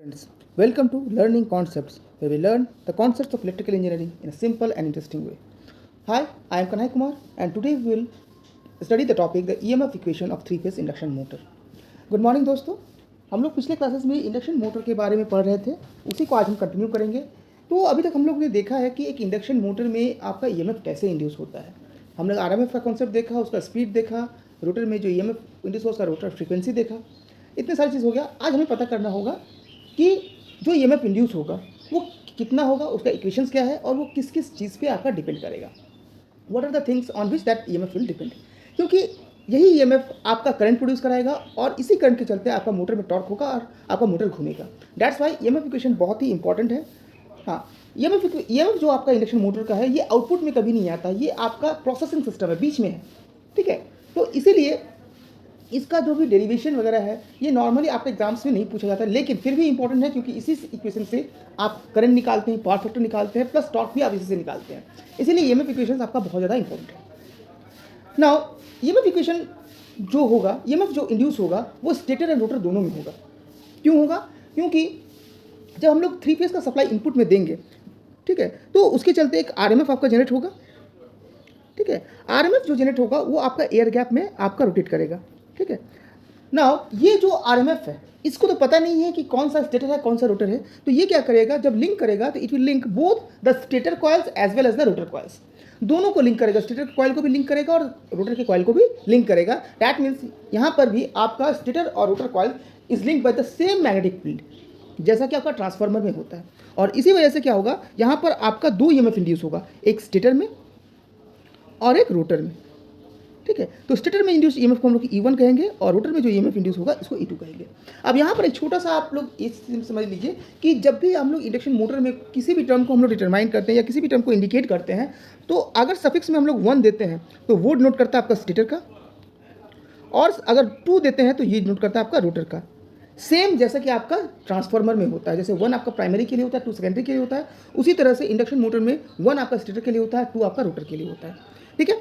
Friends, welcome to Learning Concepts, where we learn the concepts of electrical engineering in a simple and interesting way. Hi, I am Kanai Kumar, and today we will study the topic the EMF equation of three-phase induction motor. Good morning दोस्तों, हम लोग पिछले classes में induction motor के बारे में पढ़ रहे थे, उसी को आज हम कंटिन्यू करेंगे। तो अभी तक हम लोग ने देखा है कि एक इंडक्शन मोटर में आपका ईएमएफ कैसे इंड्यूस होता है। हम लोग आरएमएफ का कॉन्सेप्ट देखा, उसका स्पीड देखा, रोटर में जो ईएमएफ इंड्यूस हो उसका रोटर फ्रीक्वेंसी देखा, इतने सारी चीज़ हो गया। आज हमें पता करना होगा कि जो ईएमएफ इंड्यूस होगा वो कितना होगा, उसका इक्वेशंस क्या है और वो किस किस चीज़ पे आपका डिपेंड करेगा। What are the things on which that EMF will depend, क्योंकि यही ईएमएफ आपका करंट प्रोड्यूस कराएगा और इसी करंट के चलते आपका मोटर में टॉर्क होगा और आपका मोटर घूमेगा। दैट्स वाई ईएमएफ इक्वेशन बहुत ही इंपॉर्टेंट है। हाँ, ईएमएफ जो आपका इंडक्शन मोटर का है ये आउटपुट में कभी नहीं आता, ये आपका प्रोसेसिंग सिस्टम है, बीच में है। ठीक है, तो इसीलिए इसका जो भी डेरिवेशन वगैरह है ये नॉर्मली आपके एग्जाम्स में नहीं पूछा जाता है, लेकिन फिर भी इंपॉर्टेंट है क्योंकि इसी इक्वेशन से आप करंट निकालते हैं, पावर फैक्टर निकालते हैं, प्लस टॉर्क भी आप इसी से निकालते हैं। इसीलिए ईएमएफ इक्वेशन आपका बहुत ज़्यादा इंपॉर्टेंट है। नाउ ईएमएफ इक्वेशन जो होगा, ईएमएफ जो इंड्यूस होगा वो स्टेटर एंड रोटर दोनों में होगा। क्यों होगा? क्योंकि जब हम लोग थ्री फेज का सप्लाई इनपुट में देंगे, ठीक है, तो उसके चलते एक आरएमएफ आपका जनरेट होगा। ठीक है, आरएमएफ जो जनरेट होगा वो आपका एयर गैप में आपका रोटेट करेगा। ठीक है, नाउ ये जो आरएमएफ है इसको तो पता नहीं है कि कौन सा स्टेटर है कौन सा रोटर है, तो ये क्या करेगा, जब लिंक करेगा तो it will link both the stator coils as well as the rotor coils, दोनों को लिंक करेगा। स्टेटर कॉइल को भी लिंक करेगा और रोटर के कॉइल को भी लिंक करेगा। दैट मीन्स यहाँ पर भी आपका स्टेटर और rotor coil is link by the same magnetic field, जैसा कि आपका ट्रांसफार्मर में होता है। और इसी वजह से क्या होगा, यहाँ पर आपका दो ईएमएफ इंड्यूस होगा, एक स्टेटर में और एक रोटर में। ठीक है, तो स्टेटर में इंड्यूस ईएमएफ को हम लोग E1 कहेंगे और रोटर में जो ईएमएफ इंड्यूस होगा इसको E2 कहेंगे। अब यहाँ पर एक छोटा सा आप लोग ये समझ लीजिए कि जब भी हम लोग इंडक्शन मोटर में किसी भी टर्म को हम लोग डिटरमाइन करते हैं या किसी भी टर्म को इंडिकेट करते हैं, तो अगर सफिक्स में हम लोग 1 देते हैं तो वो डिनोट करता है आपका स्टेटर का, और अगर 2 देते हैं तो ये डिनोट करता है आपका रोटर का। सेम जैसा कि आपका ट्रांसफार्मर में होता है, जैसे 1 आपका प्राइमरी के लिए होता है, 2 सेकेंडरी के लिए होता है, उसी तरह से इंडक्शन मोटर में 1 आपका स्टेटर के लिए होता है, 2 आपका रोटर के लिए होता है। ठीक है,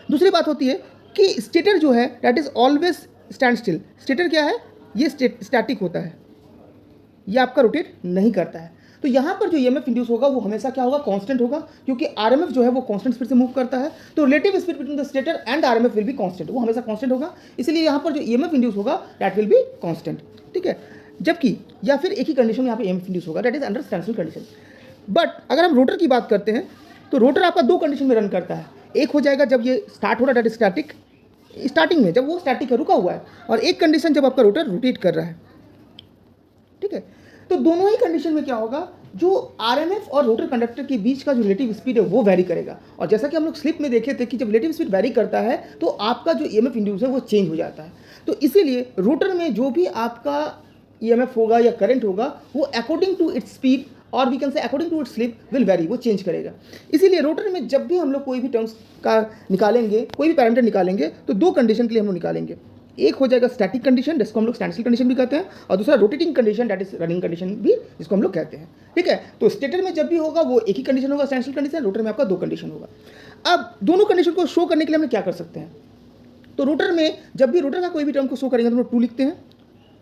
दूसरी बात होती है कि स्टेटर जो है that is always stand still. Stator क्या है, ये स्टैटिक होता है, ये आपका रोटेट नहीं करता है। तो यहाँ पर जो ईएमएफ इंड्यूस होगा वो हमेशा क्या होगा, कांस्टेंट होगा, क्योंकि आरएमएफ जो है वो कांस्टेंट स्पीड से मूव करता है। तो relative speed between the stator and RMF will be constant, वो हमेशा कांस्टेंट होगा। इसलिए यहाँ पर जो ईएमएफ इंड्यूस होगा दैट विल बी कांस्टेंट। ठीक है, जबकि या फिर एक ही कंडीशन में यहाँ पे ईएमएफ इंड्यूस होगा, that is under standstill condition. But अगर हम रोटर की बात करते हैं तो रोटर आपका 2 कंडीशन में रन करता है। एक हो जाएगा जब ये स्टार्ट हो रहा है, दैट इज स्टैटिक, स्टार्टिंग में जब वो स्टैटिक है, रुका हुआ है, और एक कंडीशन जब आपका रोटर रोटेट कर रहा है। ठीक है, तो दोनों ही कंडीशन में क्या होगा, जो आरएमएफ और रोटर कंडक्टर के बीच का जो रिलेटिव स्पीड है वो वैरी करेगा। और जैसा कि हम लोग स्लिप में देखे थे कि जब रिलेटिव स्पीड वैरी करता है तो आपका जो ईएमएफ इंड्यूस है वो चेंज हो जाता है। तो इसीलिए रोटर में जो भी आपका ईएमएफ होगा या करंट होगा वो अकॉर्डिंग टू इट्स स्पीड और we can say according to its slip will vary, वो चेंज करेगा। इसीलिए रोटर में जब भी हम लोग कोई भी टर्म्स का निकालेंगे, कोई भी पैरामीटर निकालेंगे, तो 2 कंडीशन के लिए हम लोग निकालेंगे। एक हो जाएगा स्टैटिक कंडीशन जिसको हम लोग स्टैंडस्टिल कंडीशन भी कहते हैं, और दूसरा rotating condition that is running condition भी जिसको हम लोग कहते हैं। ठीक है, तो स्टेटर में जब भी होगा वो एक ही कंडीशन होगा, स्टैंडस्टिल कंडीशन, रोटर में आपका 2 कंडीशन होगा। अब दोनों कंडीशन को शो करने के लिए हम क्या कर सकते हैं, तो रोटर में जब भी रोटर का कोई भी टर्म को शो करेंगे तो हम लोग 2 लिखते हैं।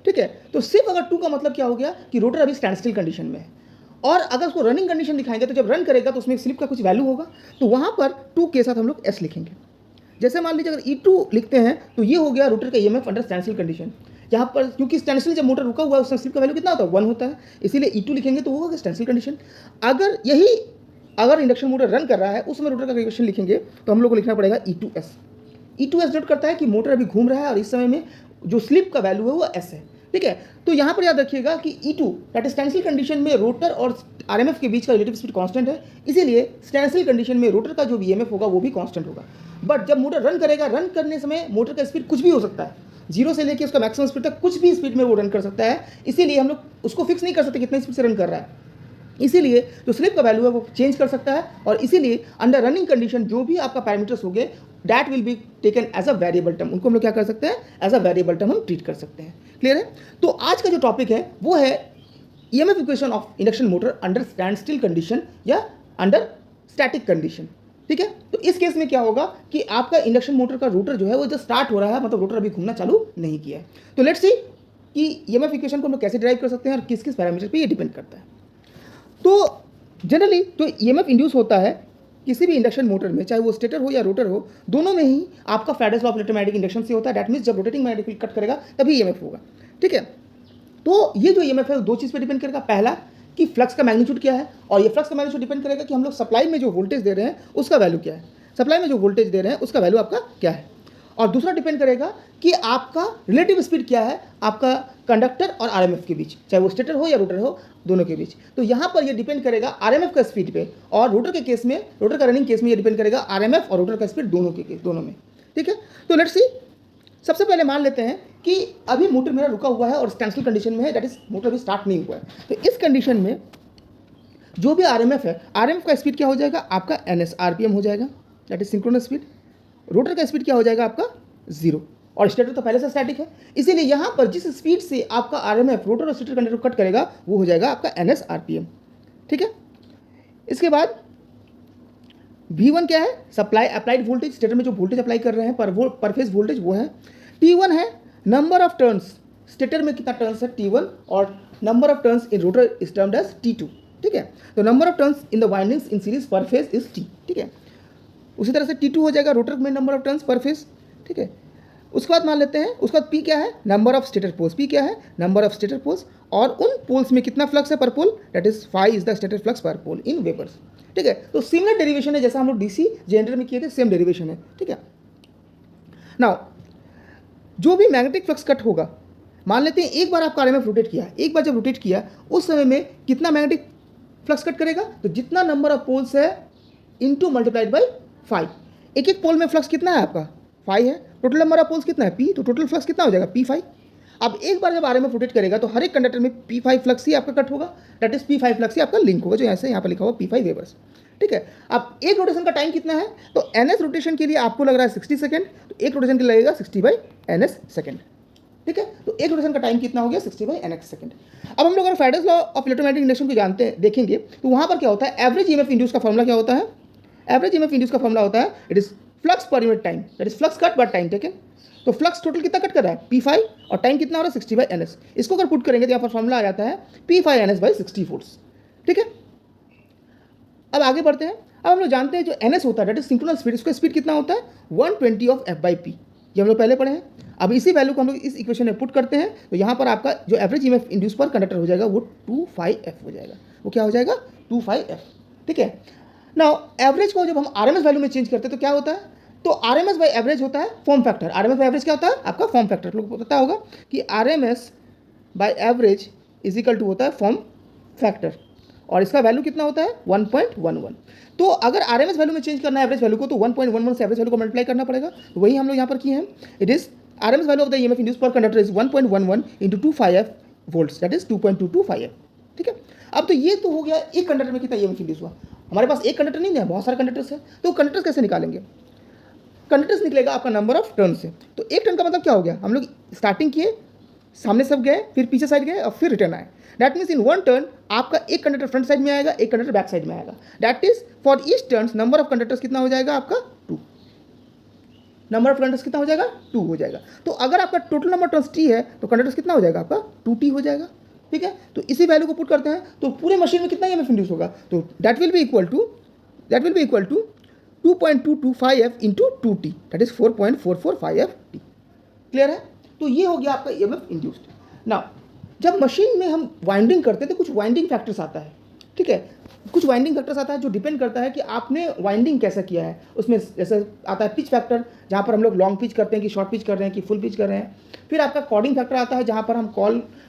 ठीक है, तो सिर्फ अगर 2 का मतलब क्या हो गया कि रोटर अभी स्टैंडस्टिल कंडीशन में है, और अगर उसको रनिंग कंडीशन दिखाएंगे तो जब रन करेगा तो उसमें स्लिप का कुछ वैल्यू होगा, तो वहाँ पर 2 के साथ हम लोग S लिखेंगे। जैसे मान लीजिए अगर E2 लिखते हैं तो ये हो गया रोटर का ईएमएफ अंडर स्टैंडस्टिल कंडीशन। यहाँ पर क्योंकि स्टैंडस्टिल जब मोटर रुका हुआ है उसमें स्लिप का वैल्यू कितना होता है, 1 होता है, इसीलिए E2 लिखेंगे तो वो होगा स्टैंडस्टिल कंडीशन। अगर इंडक्शन मोटर रन कर रहा है उस समय रोटर का कंडीशन लिखेंगे तो हम लोग को लिखना पड़ेगा E2S। E2S नोट करता है कि मोटर अभी घूम रहा है और इस समय में जो स्लिप का वैल्यू है वो S है। ठीक है, तो यहाँ पर याद रखिएगा कि E2 that is standstill condition में रोटर और आरएमएफ के बीच का रिलेटिव स्पीड कांस्टेंट है, इसीलिए स्टैंडस्टिल कंडीशन में रोटर का जो ईएमएफ होगा वो भी कांस्टेंट होगा। बट जब मोटर रन करेगा, रन करने समय मोटर का स्पीड कुछ भी हो सकता है, 0 से लेकर उसका मैक्सिमम स्पीड तक कुछ भी स्पीड में वो रन कर सकता है, इसीलिए हम लोग उसको फिक्स नहीं कर सकते कितनी स्पीड से रन कर रहा है। इसीलिए जो स्लिप का वैल्यू है वो चेंज कर सकता है, और इसीलिए अंडर रनिंग कंडीशन जो भी आपका पैरामीटर्स हो गए that will be taken as a variable term, उनको हम लोग क्या कर सकते हैं, एज अ वेरिएबल टर्म हम ट्रीट कर सकते हैं। क्लियर है? तो आज का जो टॉपिक है वो है EMF equation of induction motor under standstill condition या अंडर स्टैटिक कंडीशन। ठीक है, तो इस केस में क्या होगा कि आपका इंडक्शन मोटर का रोटर जो है वो जब स्टार्ट हो रहा है, मतलब रोटर अभी घूमना चालू नहीं किया है। तो लेट्स सी कि ईएमएफ इक्वेशन को हम लोग कैसे ड्राइव कर सकते हैं और किस किस पैरामीटर पे ये डिपेंड करता है। तो जनरली जो ईएमएफ इंड्यूस होता है किसी भी इंडक्शन मोटर में, चाहे वो स्टेटर हो या रोटर हो, दोनों में ही आपका Faraday's law of electromagnetic induction से होता है। दैट मीन्स जब रोटेटिंग मैग्नेटिक फील्ड कट करेगा तभी ईएमएफ होगा। ठीक है, तो ये जो ईएमएफ है वो दो चीज़ पे डिपेंड करेगा। पहला कि फ्लक्स का मैग्नीट्यूड क्या है, और ये फ्लक्स का मैग्नीट्यूड डिपेंड करेगा कि हम लोग सप्लाई में जो वोल्टेज दे रहे हैं उसका वैल्यू क्या है, सप्लाई में जो वोल्टेज दे रहे हैं उसका वैल्यू आपका क्या है। और दूसरा डिपेंड करेगा कि आपका रिलेटिव स्पीड क्या है आपका कंडक्टर और आरएमएफ के बीच, चाहे वो स्टेटर हो या रोटर हो, दोनों के बीच। तो यहाँ पर ये डिपेंड करेगा आरएमएफ का स्पीड पे, और रोटर के केस में, रोटर का रनिंग केस में ये डिपेंड करेगा आरएमएफ और रोटर का स्पीड दोनों के केस, दोनों में। ठीक है, तो लेट्स सी, सबसे पहले मान लेते हैं कि अभी मोटर मेरा रुका हुआ है और स्टैंडस्टिल कंडीशन में है, दैट इज मोटर अभी स्टार्ट नहीं हुआ है। तो इस कंडीशन में जो भी आरएमएफ है, आरएमएफ का स्पीड क्या हो जाएगा आपका एनएस आरपीएम हो जाएगा, that is synchronous speed. Rotor का स्पीड क्या हो जाएगा आपका 0, और स्टेटर तो पहले से स्टैटिक है, इसीलिए यहाँ पर जिस स्पीड से आपका आरएमएफ रोटर और स्टेटर कंडक्टर कट करेगा वो हो जाएगा आपका एनएस आरपीएम। ठीक है, इसके बाद V1 क्या है, सप्लाई अप्लाइड वोल्टेज, स्टेटर में जो वोल्टेज अप्लाई कर रहे हैं पर फेज वोल्टेज वो है। T1 है नंबर ऑफ टर्न्स, स्टेटर में कितना टर्न्स है T1, और number of turns in rotor is termed as T2। ठीक है, तो number of turns in the windings in series per phase is T। ठीक है, उसी तरह से T2 हो जाएगा रोटर में number of turns per phase. ठीक है, उसके बाद मान लेते हैं, उसके बाद P क्या है, number of stator poles, P क्या है, नंबर ऑफ स्टेटर पोल्स, और उन पोल्स में कितना फ्लक्स है per pole, that is phi is the stator flux per pole in Weber's. ठीक है, तो सिमिलर डेरिवेशन है जैसा हम लोग डीसी जनरेटर में किए थे, सेम डेरिवेशन है। ठीक है, नाउ जो भी मैग्नेटिक फ्लक्स कट होगा, मान लेते हैं एक बार आपका आरएमएफ रोटेट किया, एक बार जब रोटेट किया उस समय में कितना मैग्नेटिक फ्लक्स कट करेगा, तो जितना नंबर ऑफ पोल्स है इनटू मल्टीप्लाइड बाय 5। एक एक पोल में फ्लक्स कितना है आपका 5 है, टोटल नंबर ऑफ पोल्स कितना है P, तो टोटल फ्लक्स कितना हो जाएगा P5। अब एक बार जब आरएमएफ रोटेट करेगा तो हर एक कंडक्टर में P5 फ्लक्स ही आपका कट होगा, दैट इज P5 फ्लक्स ही आपका लिंक होगा, जो ऐसे यहाँ पर लिखा हुआ P5 वेबर्स। ठीक है, अब एक रोटेशन का टाइम कितना है, तो NS रोटेशन के लिए आपको लग रहा है 60 सेकंड, तो एक रोटेशन के लिए लगेगा 60/NS सेकंड। ठीक है, तो एक रोटेशन का टाइम कितना हो गया 60/NS सेकंड। अब हम लोग अगर Faraday's law of electromagnetic induction को जानते हैं, देखेंगे तो वहाँ पर क्या होता है, एवरेज ईएमएफ इंड्यूस का फॉर्मूला क्या होता है, एवरेज ईएमएफ इंड्यूस का फॉर्मूला होता है it is flux per unit time, that is flux cut by time taken. तो फ्लक्स टोटल कितना कट कर रहा है P5, और टाइम कितना हो रहा है 60/NS। इसको अगर पुट करेंगे तो यहाँ पर फॉर्मूला आ जाता है P5NS/60 वोल्ट्स। ठीक है, अब आगे बढ़ते हैं। अब हम लोग जानते हैं जो NS होता है दैट इज सिंक्रोनस स्पीड, उसका स्पीड कितना होता है 120 ऑफ F/P, ये हम लोग पहले पढ़े हैं। अब इसी वैल्यू को हम लोग इस इक्वेशन में पुट करते हैं, तो यहाँ पर आपका जो average EMF induce per conductor हो जाएगा वो 25F हो जाएगा, वो क्या हो जाएगा 25F। ठीक है, नाउ एवरेज को जब हम आरएमएस वैल्यू में चेंज करते हैं तो क्या होता है, तो आरएमएस बाय एवरेज होता है form factor. RMS by average क्या होता है आपका फॉर्म फैक्टर, लोगों को पता होगा कि RMS by average is equal to होता है फॉर्म फैक्टर, और इसका वैल्यू कितना होता है 1.11। तो अगर आरएमएस वैल्यू में चेंज करना है एवरेज वैल्यू को, तो 1.11 से एवरेज वैल्यू को मल्टीप्लाई करना पड़ेगा, तो वही हम लोग यहाँ पर किए हैं। It is RMS value of the EMF induce per conductor is 1.11 into 25F volts, that is 2.225F। ठीक है, अब तो ये तो हो गया एक कंडक्टर में कितना ईएमएफ इंड्यूस हुआ। हमारे पास एक कंडक्टर नहीं है, बहुत सारे कंडक्टर्स है, तो कंडक्टर्स कैसे निकालेंगे, कंडक्टर्स निकलेगा आपका नंबर ऑफ टर्न से। तो एक टर्न का मतलब क्या हो गया, हम लोग स्टार्टिंग किए, सामने सब गए, फिर पीछे साइड गए और फिर रिटर्न आए। That means in one turn आपका एक कंडक्टर फ्रंट साइड में आएगा, एक कंडक्टर बैक साइड में आएगा। That is for each turn number of conductors कितना हो जाएगा आपका 2, नंबर ऑफ कंडक्टर्स कितना हो जाएगा 2 हो जाएगा। तो अगर आपका टोटल नंबर टर्न्स T है तो कंडक्टर्स कितना हो जाएगा आपका 2T हो जाएगा। ठीक है, तो इसी वैल्यू को पुट करते हैं तो पूरे मशीन में कितना ईएमएफ इंड्यूस होगा, तो that will be equal to 2.225F into 2T, that is 4.445T। Clear है, तो ये हो गया आपका ईएमएफ इंड्यूस्ड। नाउ जब मशीन में हम वाइंडिंग करते हैं तो कुछ वाइंडिंग फैक्टर्स आता है। ठीक है, कुछ वाइंडिंग फैक्टर्स आता है जो डिपेंड करता है कि आपने वाइंडिंग कैसा किया है। उसमें जैसे आता है पिच फैक्टर, जहाँ पर हम लोग लॉन्ग पिच करते हैं कि शॉर्ट पिच कर रहे हैं कि फुल पिच कर रहे हैं। फिर आपका कॉर्डिंग फैक्टर आता है, जहाँ पर हम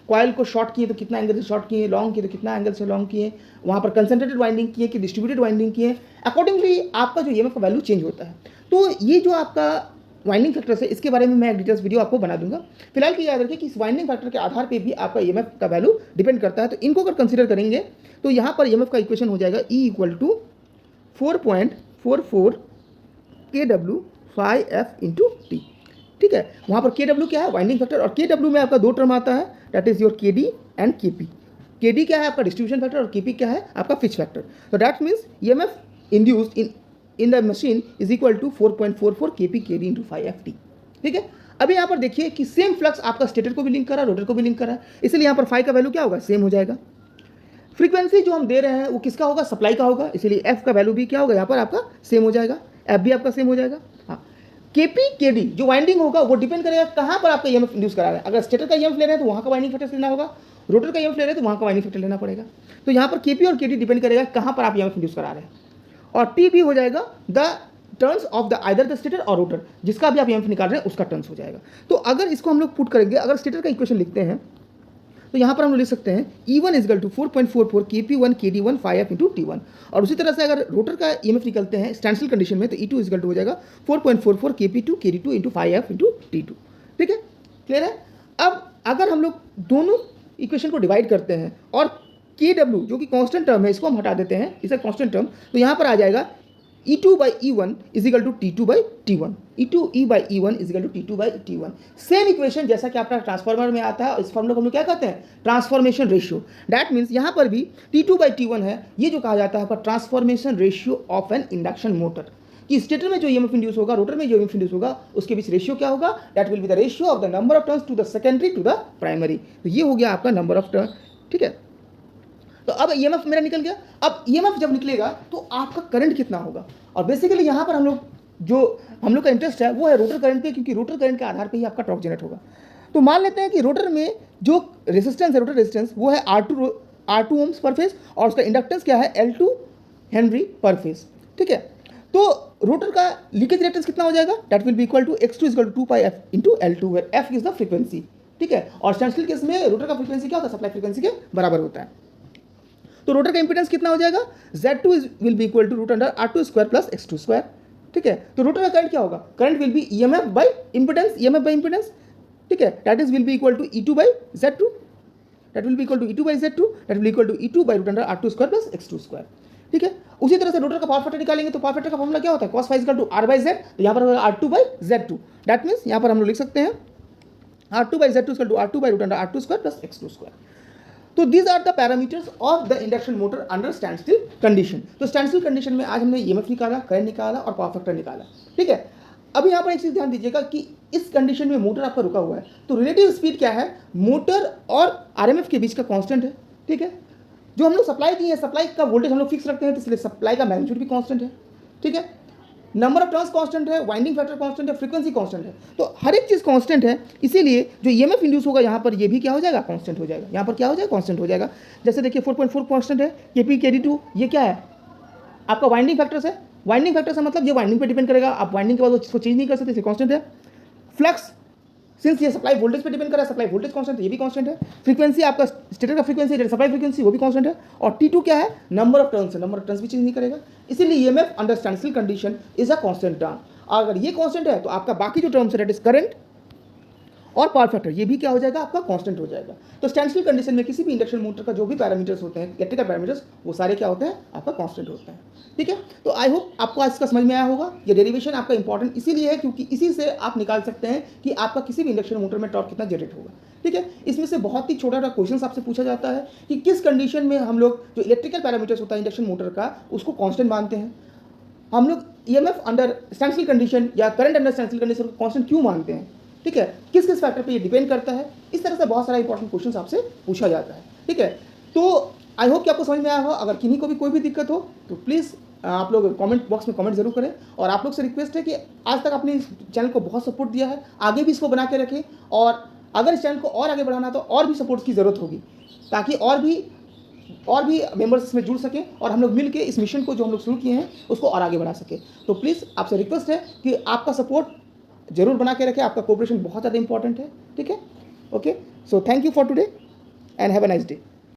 कॉयल को शॉर्ट किए तो कितना एंगल से शॉर्ट किए, लॉन्ग किए तो कितना एंगल से लॉन्ग किए, वहाँ पर कंसंट्रेटेड वाइंडिंग किए कि डिस्ट्रीब्यूटेड वाइंडिंग किए, अकॉर्डिंगली आपका जो ईएमएफ का वैल्यू चेंज होता है। तो ये जो आपका वाइंडिंग फैक्टर्स है, इसके बारे में मैं एक डिटेल्स वीडियो आपको बना दूंगा। फिलहाल की याद रखिए कि इस वाइंडिंग फैक्टर के आधार पे भी आपका ईएमएफ का वैल्यू डिपेंड करता है। तो इनको अगर कंसीडर करेंगे तो यहाँ पर ईएमएफ का इक्वेशन हो जाएगा E = 4.44 kW/F इंटू T। ठीक है, वहाँ पर KW क्या है वाइंडिंग फैक्टर, और KW में आपका दो टर्म आता है, that is your KD and KP। KD क्या है आपका डिस्ट्रीब्यूशन फैक्टर और KP क्या है आपका पिच फैक्टर। तो that means EMF induced in the machine is equal to 4.44 KP KD into 5FT। ठीक है, अभी यहाँ पर देखिए कि सेम फ्लक्स आपका स्टेटर को भी लिंक कर रहा है, रोटर को भी लिंक कर रहा है, इसलिए यहाँ पर फाई का वैल्यू क्या होगा, सेम हो जाएगा। फ्रीक्वेंसी जो हम दे रहे हैं वो किसका होगा, सप्लाई का होगा, इसलिए एफ का वैल्यू भी क्या होगा यहाँ पर आपका सेम हो जाएगा, एफ भी आपका सेम हो जाएगा। हाँ, केपी केडी जो वाइंडिंग होगा वो डिपेंड करेगा कहाँ पर आपका ईएमएफ इंड्यूस करा रहा है। अगर स्टेटर का ईएमएफ ले रहे हैं तो वहाँ का वाइंडिंग फैक्टर लेना होगा, रोटर का ईएमएफ ले रहे हैं तो वहाँ का वाइंडिंग फैक्टर लेना पड़ेगा। तो यहाँ पर केपी और केडी डिपेंड करेगा कहाँ पर आप ईएमएफ इंड्यूस करा रहे हैं, और टी भी हो जाएगा the turns of the either the stator और रोटर, जिसका भी आप ईएमएफ निकाल रहे हैं उसका टर्न्स हो जाएगा। तो अगर इसको हम लोग पुट करेंगे, अगर स्टेटर का इक्वेशन लिखते हैं तो यहाँ पर हम लोग लिख सकते हैं E1 is equal to 4.44 KP1 KD1 5F into T1, और उसी तरह से अगर रोटर का ईएमएफ निकलते हैं स्टैंडस्टिल कंडीशन में तो E2 इजगल टू हो जाएगा 4.44 KP2 KD2 into 5F into T2। ठीक है, क्लियर है। अब अगर हम लोग दोनों इक्वेशन को डिवाइड करते हैं और KW जो कि कांस्टेंट टर्म है इसको हम हटा देते हैं, इसे कांस्टेंट टर्म, तो यहाँ पर आ जाएगा E2 by E1 is equal to T2 by T1, E2 by E1 is equal to T2 by T1। Same equation जैसा कि आपका ट्रांसफार्मर में आता है, इस फॉर्मूला को हम लोग क्या कहते हैं, ट्रांसफॉर्मेशन रेशियो। दैट मीन्स यहाँ पर भी T2 by T1 है, ये जो कहा जाता है transformation ratio of N induction motor, कि स्टेटर में जो ईएमएफ इंड्यूस होगा, रोटर में जो ईएमएफ इंड्यूस होगा, उसके बीच रेशियो क्या होगा, that will be the ratio of the number of turns to the secondary to the primary. तो ये हो गया आपका नंबर ऑफ टर्न। ठीक है, तो अब ईएमएफ मेरा निकल गया। अब ईएमएफ जब निकलेगा तो आपका करंट कितना होगा, और बेसिकली यहाँ पर हम लोग का इंटरेस्ट है वो है रोटर करंट पे, क्योंकि रोटर करंट के आधार पे ही आपका टॉर्क जनरेट होगा। तो मान लेते हैं कि रोटर में जो रेजिस्टेंस है, रोटर रेजिस्टेंस वो है R2 ओम्स पर फेज, और उसका इंडक्टेंस क्या है, L2 हेनरी पर फेज। ठीक है, तो रोटर का लीकेज रिएक्टेंस कितना हो जाएगा, that will be equal to X2 equal to 2πf into L2 where F is the frequency. ठीक है, और स्टैंडस्टिल केस में रोटर का फ्रीक्वेंसी क्या होता है, सप्लाई फ्रीक्वेंसी के बराबर होता है। तो रोटर का इंपीडेंस कितना हो जाएगा, Z2 will be equal to root under R2 square plus X2 square. ठीक है, तो रोटर का करंट क्या होगा, current will be EMF by impedance, EMF by impedance. ठीक है, that is will be equal to E2 by Z2, that will be equal to E2 by Z2, that will be equal to E2 by root under R2 square plus X2 square. ठीक है, उसी तरह से rotor का power factor निकालेंगे तो power factor का formula क्या होता है, cos phi equal to R by Z, तो यहाँ पर होगा R2 by Z2। That means यहाँ पर हम लोग लिख सकते हैं R2 by Z2 equal to R2 by root under R2 square plus X2 square. तो these are the parameters of the induction motor under standstill condition. तो स्टैंडस्टिल कंडीशन में आज हमने ईएमएफ निकाला, करंट निकाला और पावर फैक्टर निकाला। ठीक है, अभी यहाँ पर एक चीज़ ध्यान दीजिएगा कि इस कंडीशन में मोटर आपका रुका हुआ है, तो रिलेटिव स्पीड क्या है, मोटर और आरएमएफ के बीच का कांस्टेंट है। ठीक है, जो हम लोग सप्लाई किए हैं, सप्लाई का वोल्टेज हम लोग फिक्स रखते हैं, तो इसलिए सप्लाई का मैग्नीट्यूड भी कांस्टेंट है। ठीक है, नंबर ऑफ टर्न्स कांस्टेंट है, वाइंडिंग फैक्टर कांस्टेंट है, फ्रीक्वेंसी कांस्टेंट है, तो हर एक चीज़ कांस्टेंट है, इसीलिए जो ईएमएफ इंड्यूस होगा यहाँ पर ये भी क्या हो जाएगा, कांस्टेंट हो जाएगा। यहाँ पर क्या हो जाएगा, कांस्टेंट हो जाएगा। जैसे देखिए 4.4 कांस्टेंट है, KP KD2 ये क्या है, आपका वाइंडिंग फैक्टर है। वाइंडिंग फैक्टर से मतलब ये वाइंडिंग पे डिपेंड करेगा, आप वाइंडिंग के बाद उसको चेंज नहीं कर सकते, इसलिए कांस्टेंट है। फ्लक्स सिंस ये सप्लाई वोल्टेज पे डिपेंड कर रहा है, सप्लाई वोल्टेज कांस्टेंट है, ये भी कांस्टेंट है। फ्रीक्वेंसी आपका स्टेटर का फ्रीक्वेंसी, सप्लाई फ्रीक्वेंसी वो भी कांस्टेंट है। और T2 क्या है, नंबर ऑफ टर्न्स है, नंबर ऑफ टर्न्स भी चेंज नहीं करेगा, इसीलिए EMF under standstill condition is a constant term. अगर ये कांस्टेंट है तो आपका बाकी जो टर्म्स है दैट इज करंट और पावर फैक्टर, ये भी क्या हो जाएगा, आपका कांस्टेंट हो जाएगा। तो स्टैंडस्टिल कंडीशन में किसी भी इंडक्शन मोटर का जो भी पैरामीटर्स होते हैं, इलेक्ट्रिकल पैरामीटर्स, वो सारे क्या होते हैं, आपका कांस्टेंट होते हैं। ठीक है, तो आई होप आपको आज इसका समझ में आया होगा। ये डेरिवेशन आपका इंपॉर्टेंट इसीलिए है क्योंकि इसी से आप निकाल सकते हैं कि आपका किसी भी इंडक्शन मोटर में टॉर्क कितना जनरेट होगा। ठीक है, इसमें से बहुत ही छोटा छोटा क्वेश्चन आपसे पूछा जाता है कि किस कंडीशन में हम लोग जो इलेक्ट्रिकल पैरामीटर्स होता है इंडक्शन मोटर का, उसको कांस्टेंट मानते हैं। हम लोग ईएमएफ अंडर स्टैंडस्टिल कंडीशन या करंट अंडर स्टैंडस्टिल कंडीशन को कांस्टेंट क्यों मानते हैं। ठीक है, किस किस फैक्टर पे ये डिपेंड करता है, इस तरह से बहुत सारा इंपॉर्टेंट क्वेश्चन आपसे पूछा जाता है। ठीक है, तो आई होप कि आपको समझ में आया हो। अगर किन्हीं को भी कोई भी दिक्कत हो तो प्लीज़ आप लोग कमेंट बॉक्स में कमेंट जरूर करें, और आप लोग से रिक्वेस्ट है कि आज तक आपने इस चैनल को बहुत सपोर्ट दिया है, आगे भी इसको बना के रखें, और अगर इस चैनल को और आगे बढ़ाना तो और भी सपोर्ट की ज़रूरत होगी, ताकि और भी मेंबर्स इसमें जुड़ सकें और हम लोग मिल के इस मिशन को जो हम लोग शुरू किए हैं उसको और आगे बढ़ा सकें। तो प्लीज़ आपसे रिक्वेस्ट है कि आपका सपोर्ट जरूर बना के रखें, आपका कोऑपरेशन बहुत ज़्यादा इंपॉर्टेंट है। ठीक है, okay, so thank you for today and have a nice day.